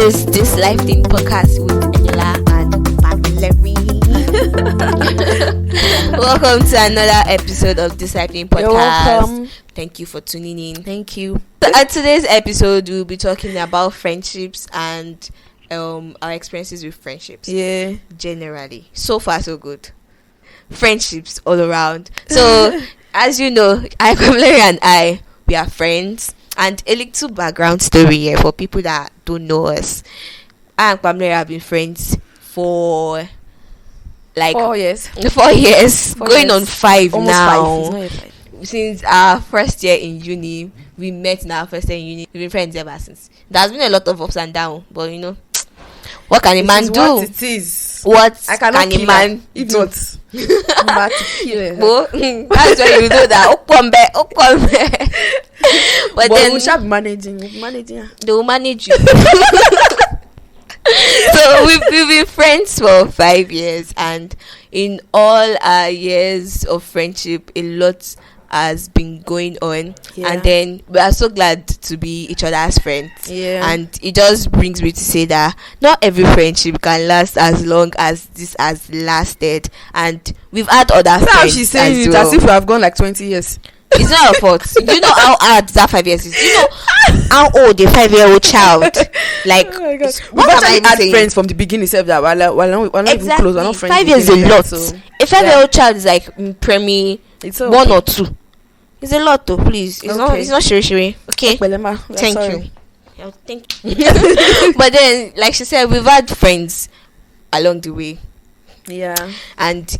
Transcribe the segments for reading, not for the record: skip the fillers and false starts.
is This Life Thing podcast with Eniola and Pampam. Welcome to another episode of This Life Thing podcast. You're welcome. Thank you for tuning in. Thank you. So at today's episode, we'll be talking about friendships and our experiences with friendships. Yeah. Generally, so far so good. Friendships all around. So as you know, Pamela and we are friends. And a little background story here for people that don't know us. I and Pamela have been friends for like 4 years. 4 years, 4 going years. on 5 Almost now. 5. It's not yet 5. Since our first year in uni, we met in our first year in uni. We've been friends ever since. There's been a lot of ups and downs, but you know, what can a man do? What it is. What I cannot can a kill man her. If do? not, I'm about to kill her. Well, that's why you know that. But then we shall be managing her. they will manage you. So we've been friends for 5 years, and in all our years of friendship, a lot has been going on. Yeah. And then we are so glad to be each other's friends. Yeah. And it just brings me to say that not every friendship can last as long as this has lasted, and we've had other That's how friends she's saying as it well. as if we have gone like 20 years. It's not your fault. Do you know how hard that 5 years is? Do you know how old a 5-year-old child? Like, Oh my God. what We've am I actually had saying? friends from the beginning itself that we're not even close. We're not friends. 5 years is a beginning, lot. so A 5-year-old child is like premier it's 1 or 2. It's a lot though, please. It's not. Okay. It's not shiri. Okay. Belema, we are Thank sorry. you. Yeah, thank you. But then, like she said, we've had friends along the way, Yeah. and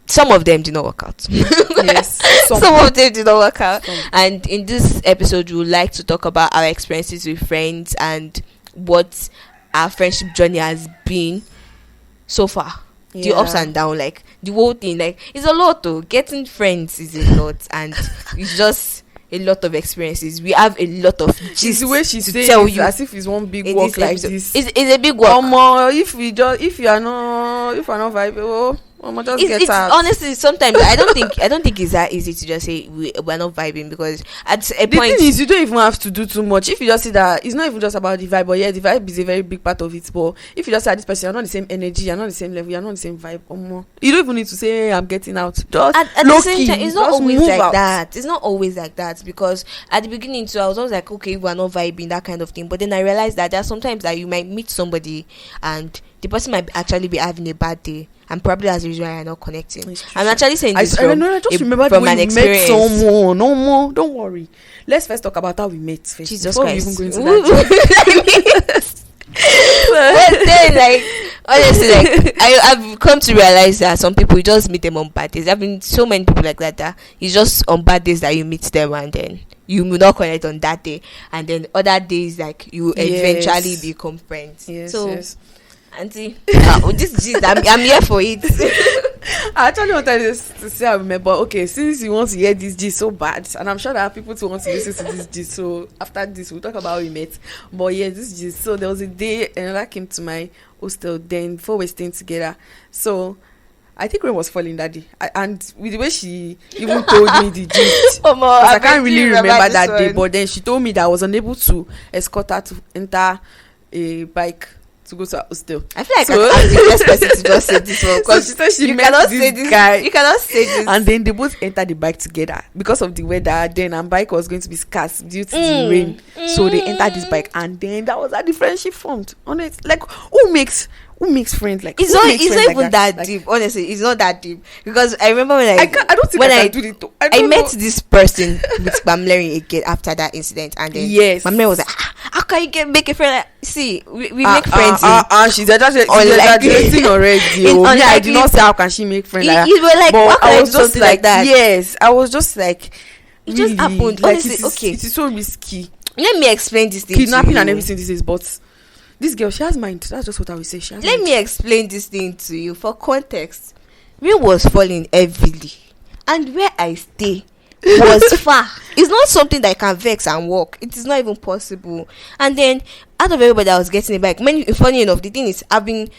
some of them did not work out. Yes. Some of them did not work out. Some. And in this episode, we would like to talk about our experiences with friends and what our friendship journey has been so far. The Yeah. ups and downs, like the whole thing, like it's a lot though. Getting friends is a lot, and it's just a lot of experiences. We have a lot of It's gist the way she to says tell it you as if it's one big in work this like episode. this. It's a big work. If you are not vibing, just get It's out. honestly, sometimes I don't think it's that easy to just say we're not vibing, because at a The point thing is, you don't even have to do too much. If you just see that it's not even just about the vibe, but yeah, the vibe is a very big part of it. But if you just say this person, you're not the same energy, you're not the same level, you're not the same vibe, you don't even need to say, hey, I'm getting out. Just at low the same key, time, it's not just always move like out. that. It's not always like that, because at the beginning too, I was always like, okay, we're not vibing, that kind of thing. But then I realized that there are sometimes that you might meet somebody and the person might actually be having a bad day, and probably as a reason why you're not connecting. It's true. I'm actually saying this I just remember from when an we experience. met someone. No more, don't worry. Let's first talk about how we met first. Jesus before Christ. we even go into that. But then, like, honestly, like, I've come to realize that some people, you just meet them on bad days. There have been so many people like that it's just on bad days that you meet them, and then you will not connect on that day, and then other days, like, you Yes. eventually become friends. Yes, So yes. auntie, I'm here for it. I actually wanted to say I remember. Okay, since you want to hear this gist so bad, and I'm sure there are people who want to listen to this gist, so after this we'll talk about how we met. But yeah, this gist. So there was a day Eniola came to my hostel then before we were staying together. So I think rain was falling that day, and with the way she even told me the gist, I can't really remember that day. But then she told me that I was unable to escort her to enter a bike to go to her hostel. I feel like I'm the best person to just say this one, So because she said she you met cannot this say this guy. You cannot say this. And then they both entered the bike together because of the weather. Then and bike was going to be scarce due to the rain. So they entered this bike, and then that was how the friendship formed. Honest, like who makes friends like? It's who not. makes It's friends not even like that Like, deep. Honestly, it's not that deep, because I remember when I don't think when I can do it. I met this person with Pamela again after that incident, and then Yes. Pamela was like, "How can you make a friend?" Like, see, we make friends. She's exaggerating already. I did not say how can she make friends like that. You were like, But "How can I I was do just something like like that?" Yes, I was just like, It just happened. Like, Honestly, okay. it is so risky. Let me explain this thing. Kidnapping to you. and everything. This is, but this girl, she has mind. That's just what I will say. She has Let mind. me explain this thing to you for context. Rain was falling heavily, and where I stay was far. It's not something that I can vex and walk. It is not even possible. And then out of everybody that was getting a bike, funny enough, the thing is, I've been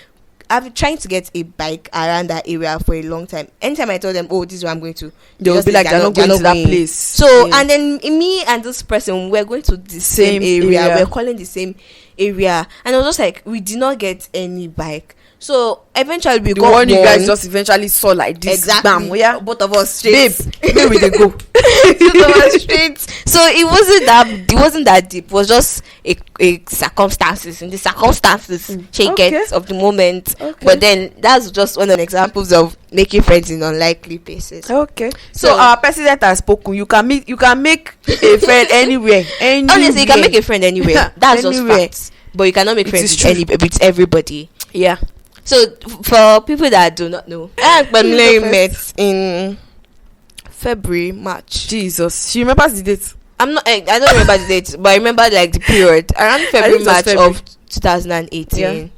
I've been trying to get a bike around that area for a long time. Anytime I tell them, oh, this is where I'm going to, They will be like, they're not going to that place. So, and then me and this person, we're going to the same area. We're calling the same area. And I was just like, we did not get any bike. So eventually we got one. You guys just eventually saw like this. Exactly. Bam, yeah. Both of us straight. Babe, where we they go? Both of us straight. So it wasn't that deep. It was just a circumstances. In the circumstances she gets of the moment. Okay. But then that's just one of the examples of making friends in unlikely places. Okay. So our president has spoken. You can make a friend anywhere. Honestly, you can make a friend anywhere. That's just facts. But you cannot make friends with everybody. Yeah. So for people that do not know, I and Pamela met in February, March. Jesus, she remembers the date. I don't remember the date, but I remember like the period around February, March of 2018. Yeah.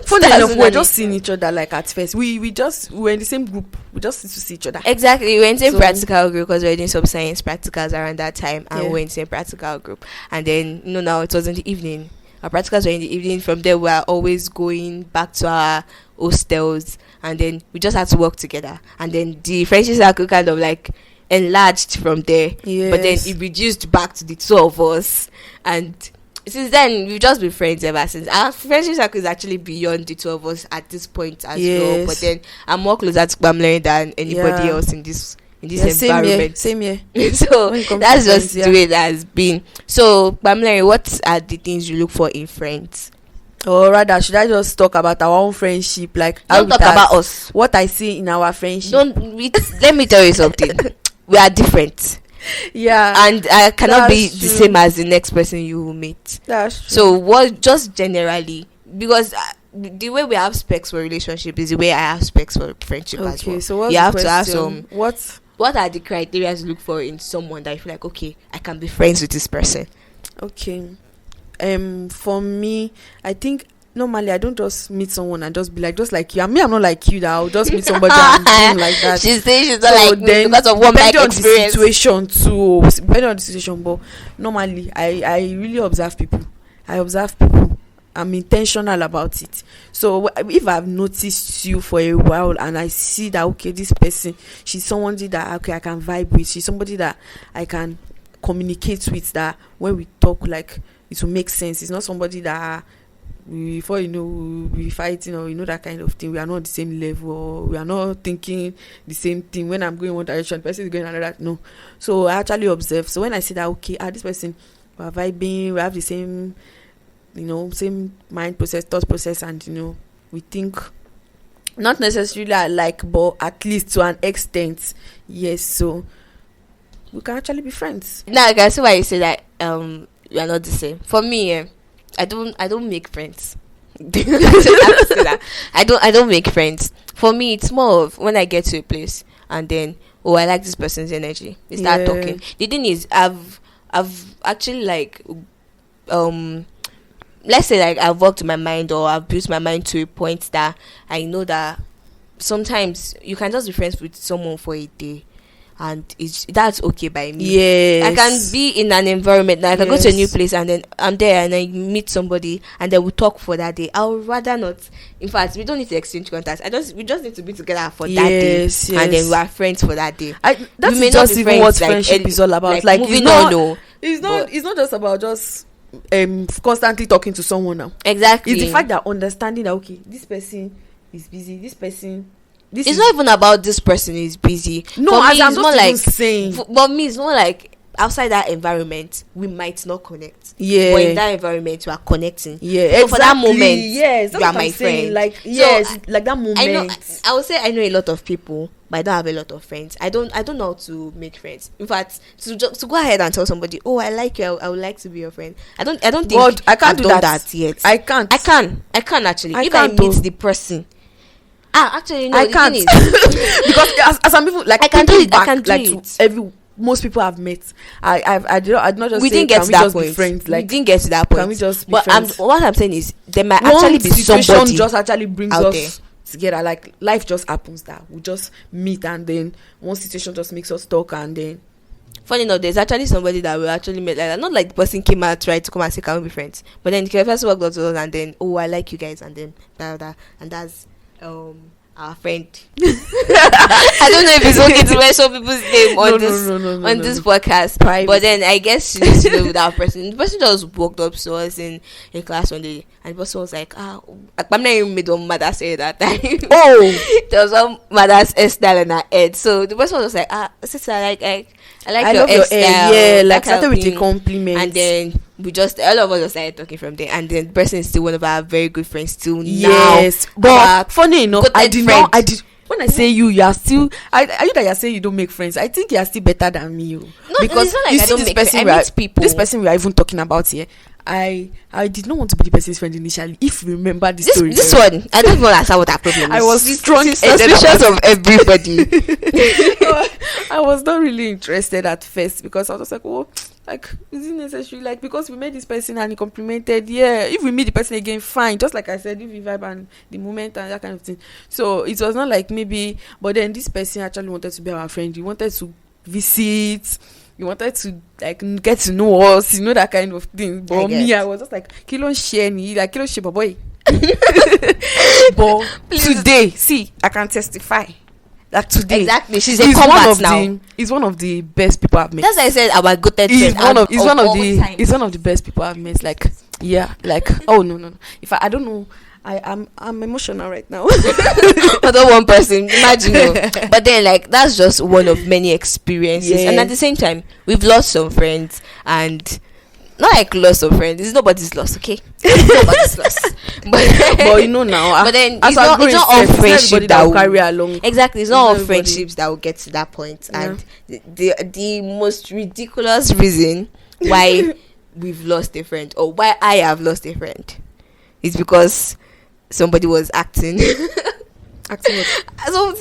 Funny enough, we were just seeing each other like at first. We were in the same group. We just used to see each other. Exactly, we were in the same practical group because we were doing some science practicals around that time, and we were in the same practical group. And then now it was in the evening. Our practicals were in the evening. From there, we were always going back to our hostels, and then we just had to work together. And then the friendship circle kind of like enlarged from there. Yes. But then it reduced back to the two of us. And since then, we've just been friends ever since. Our friendship circle is actually beyond the two of us at this point as well. But then I'm more closer to Pamela than anybody else in this environment. Same here. So that's just the way that has been. So Pamela, what are the things you look for in friends? Or rather, should I just talk about our own friendship? Like, don't talk about us. What I see in our friendship. Let me tell you something. We are different. Yeah. And I cannot be the same as the next person you will meet. That's true. So what? Just generally, because the way we have specs for relationship is the way I have specs for friendship as well. So what's you have question? To have some. What are the criteria to look for in someone that you feel like, okay, I can be friends with this person? Okay. For me, I think normally I don't just meet someone and just be like, just like you. I'm not like you that I'll just meet somebody and do like that. She's saying she's not like me because of one bad experience. Depending on the situation, but normally I really observe people. I'm intentional about it. So if I've noticed you for a while and I see that, okay, this person, she's somebody that, okay, I can vibe with. She's somebody that I can communicate with, that when we talk, like, it will make sense. It's not somebody that before we fighting or that kind of thing. We are not on the same level, or we are not thinking the same thing. When I'm going one direction, the person is going another. No. So I actually observe. So when I see that, okay, this person, we are vibing, we have the same same mind process, thought process, and we think not necessarily alike, but at least to an extent, yes. So we can actually be friends. Now I can see why you say that we are not the same. For me, I don't make friends. I don't make friends. For me, it's more of when I get to a place and then I like this person's energy. We start talking. The thing is, I've actually like let's say like I've worked my mind, or I've built my mind to a point that I know that sometimes you can just be friends with someone for a day, and that's okay by me. Yes. I can be in an environment that I can go to a new place and then I'm there and I meet somebody and then we talk for that day. I would rather not. In fact, we don't need to exchange contacts. We just need to be together for that day, and then we are friends for that day. That's just even what friendship is all about. Like moving on. It's not just about just constantly talking to someone now. Exactly. It's the fact that understanding that, okay, this person is busy, it's not even about this person is busy. No, as I'm not like saying. But me, it's more like outside that environment we might not connect. Yeah. But in that environment we are connecting. Yeah. So exactly. For that moment, yes, you are my friend. Like like that moment. I would say I know a lot of people, but I don't have a lot of friends. I don't know how to make friends. In fact, to go ahead and tell somebody, oh, I like you, I would like to be your friend. I don't think I can't do that yet. I can actually. If I meet the person. Actually, no. I can't because as I'm even like I can do it. I can do it. Most people I've met. I not just. We didn't get to that point. Friends, like, we didn't get to that point. Can we just be but friends? What I'm saying is there might actually be somebody just actually brings out us there together. Like life just happens that we just meet, and then one situation just makes us talk, and then funny enough, there's actually somebody that we actually met like that. Not like the person came out tried to come and say can we be friends, but then the first worked out with us, and then oh I like you guys, and then and that's our friend. I don't know if it's okay to mention people's name on this podcast, Private. but then I guess she needs to know that person. The person just walked up to us in class one day, and the person was like, I'm not even made one mother say that time. Oh, There was one mother's hairstyle in her head, so the person was like, sister, I like I your love your hairstyle, hair. Yeah, like that kind started of with a thing. compliment. And then we just all of us just started talking from there, and then the person is still one of our very good friends till yes, now. but funny enough, I quoted did friend. not. I did. When I say you are still. Are you that you're saying you don't make friends? I think you are still better than me. No, because it's not like you I see don't this make person friends. we I are- meet people. This person we are even talking about here. I did not want to be the person's friend initially. If you remember this story, This one, I don't even understand what our problem is. I was strong suspicious of everybody. I was not really interested at first because I was just like, oh, like, is it necessary? Like, because we met this person and he complimented, yeah. If we meet the person again, fine. Just like I said, if we vibe and the moment and that kind of thing. So it was not like maybe, but then this person actually wanted to be our friend. He wanted to visit. He wanted to like get to know us, that kind of thing. But me, I was just like, kilo share ni, like kilo share, boy. But today, see, I can testify. Like today, Exactly, she's a combat now. He's one of the best people I've met. That's why I said our good friend. He's one of the best people I've met. Like, yeah, like, oh no. If I don't know, I'm emotional right now. Other one person, imagine. But then, like, that's just one of many experiences, Yeah. and at the same time, we've lost some friends, and not like lost some friends. It's nobody's lost, okay? Nobody's lost. But now. But then as it's not all friendship that will carry along. Exactly, it's not all everybody. friendships that will get to that point. Yeah. And the most ridiculous reason why we've lost a friend, or why I have lost a friend, is because somebody was acting. Acting what? So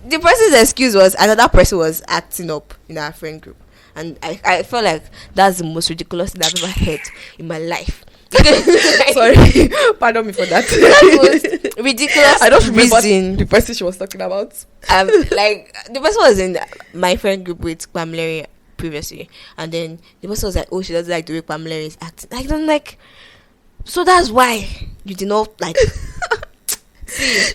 the person's excuse was another person was acting up in our friend group, and I felt like that's the most ridiculous thing I've ever heard in my life. Sorry, pardon me for that. That was ridiculous. I don't remember reason. the person she was talking about. Like the person was in my friend group with Pamela previously, and then the person was like, "Oh, she doesn't like the way Pamela is acting." Like, I'm like, so that's why you did not like.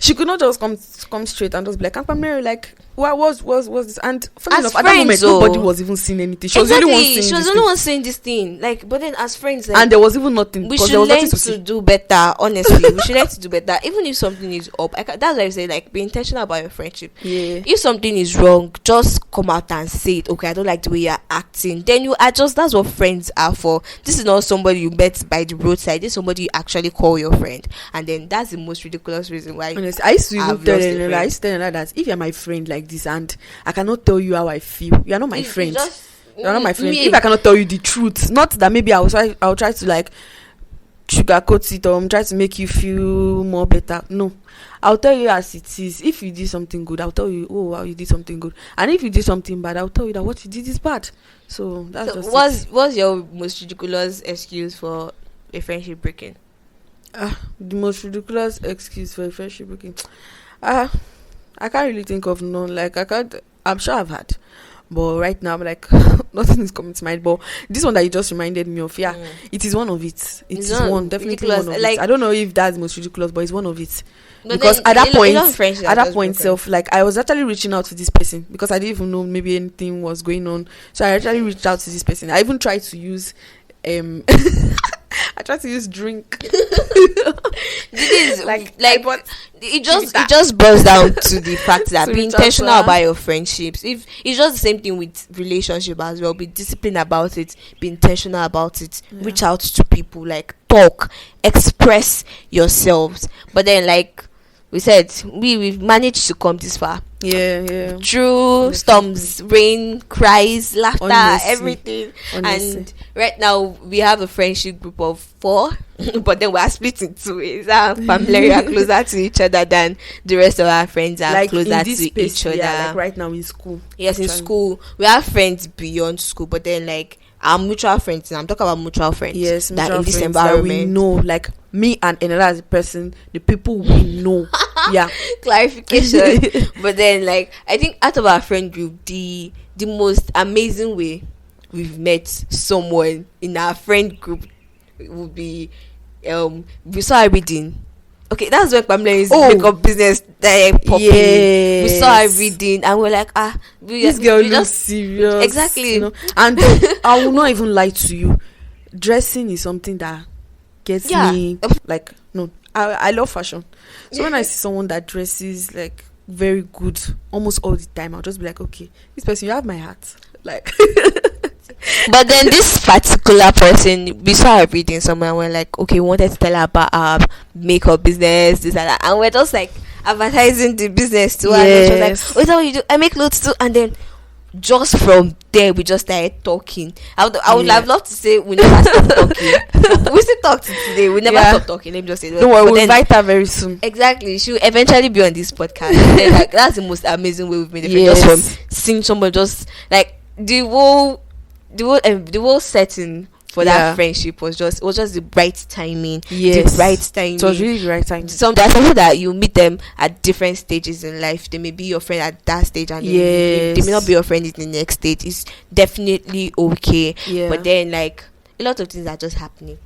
She could not just come straight and just be like, "I'm Mary, like, what was this?" And funny As enough, at that moment, friends, oh. nobody was even saying anything. She was the only one saying She was this the only thing. one saying this thing. Like, but then as friends, like, And there was even nothing. we because should there was learn nothing to to see. do better. Honestly, we should learn to do better. Even if something is up, that's why I say, like, be intentional about your friendship. Yeah. If something is wrong, just come out and say it. Okay, I don't like the way you're acting. Then you adjust. That's what friends are for. This is not somebody you met by the roadside. This is somebody you actually call your friend. And then that's the most ridiculous reason why. Honestly, I used to even I've tell lost a her, friend. I used to tell her that if you're my friend like this and I cannot tell you how I feel, you're not my You friend. just- You're not my friend. me- If I cannot tell you the truth, not that maybe I'll try to like sugarcoat it or try to make you feel more better. No, I'll tell you as it is. If you did something good, I'll tell you, oh wow, you did something good. And if you did something bad, I'll tell you that what you did is bad. So that's So just what's your most ridiculous excuse for a friendship breaking? the most ridiculous excuse for a friendship breaking. I can't really think of none. Like I'm sure I've had, but right now I'm like nothing is coming to mind. But this one that you just reminded me of, it is one of it. It It's is not one, definitely ridiculous, one of like- it. I don't know if that's the most ridiculous, but it's one of it. But Because then at that a lot of friendships are at that just point broken. self, like I was actually reaching out to this person because I didn't even know maybe anything was going on. So I actually reached out to this person. I even tried to use I tried to use drink. This is Like, like it just boils down to the fact that To be reach out to intentional her. about your friendships. If it's just the same thing with relationship as well, be disciplined about it, be intentional about it, reach out to people, like talk, express yourselves. But then, like we said, we've managed to come this far Yeah. through storms, rain, cries, laughter, Honestly. everything. Honestly. And right now we have a friendship group of 4, but then we are split in 2 ways. Our family are closer to each other than the rest of our friends are Like closer in to this space, each other. yeah, like right now in school. Yes, in Actually. school we have friends beyond school, but then like our mutual friends. I'm talking about mutual friends. Yes, that mutual in this friends that we environment. know, like me and another person, the people we know. Yeah. Clarification. But then, like, I think out of our friend group, the most amazing way we've met someone in our friend group, it would be we saw her reading. Okay, that's when Pamela's makeup business popping. We saw her reading and we're like, this girl looks serious. Exactly. And I will not even lie to you. Dressing is something that gets me like, no, I love fashion. So when I see someone that dresses like very good almost all the time, I'll just be like, okay, this person, you have my heart. Like but then this particular person, we saw her reading somewhere and we're like, okay, we wanted to tell her about our makeup business, this and that, and we're just like advertising the business to her. And she was like, oh, is that what you do? I make clothes too. And then just from there we just started talking. I would have loved to say we never stopped talking. We still talk till today. We never stopped talking. Let me just say that. Don't worry, we'll invite her very soon. Exactly. She'll eventually be on this podcast. Then, like, that's the most amazing way we've made it. Just from seeing someone, just like the whole setting for that friendship was just the right timing. The right timing. It was really the right timing. There's some that you meet them at different stages in life. They may be your friend at that stage, and they may not be your friend in the next stage. It's definitely okay. But then, like, a lot of things are just happening.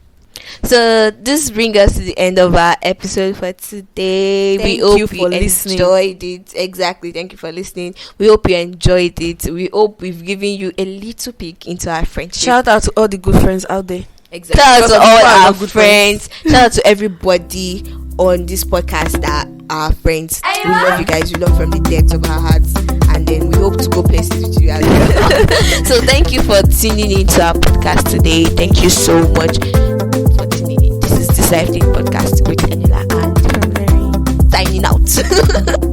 So this brings us to the end of our episode for today. We hope you enjoyed it. Exactly. Thank you for listening. We hope you enjoyed it. We hope we've given you a little peek into our friendship. Shout out to all the good friends out there. Exactly. Shout out to all our good friends. Shout out to everybody on this podcast that are friends. We love you guys. We love from the depths of our hearts. And then we hope to go places with you as well. So thank you for tuning into our podcast today. Thank you so much for tuning in. This is the Life Podcast with Eniola and Pampam signing out.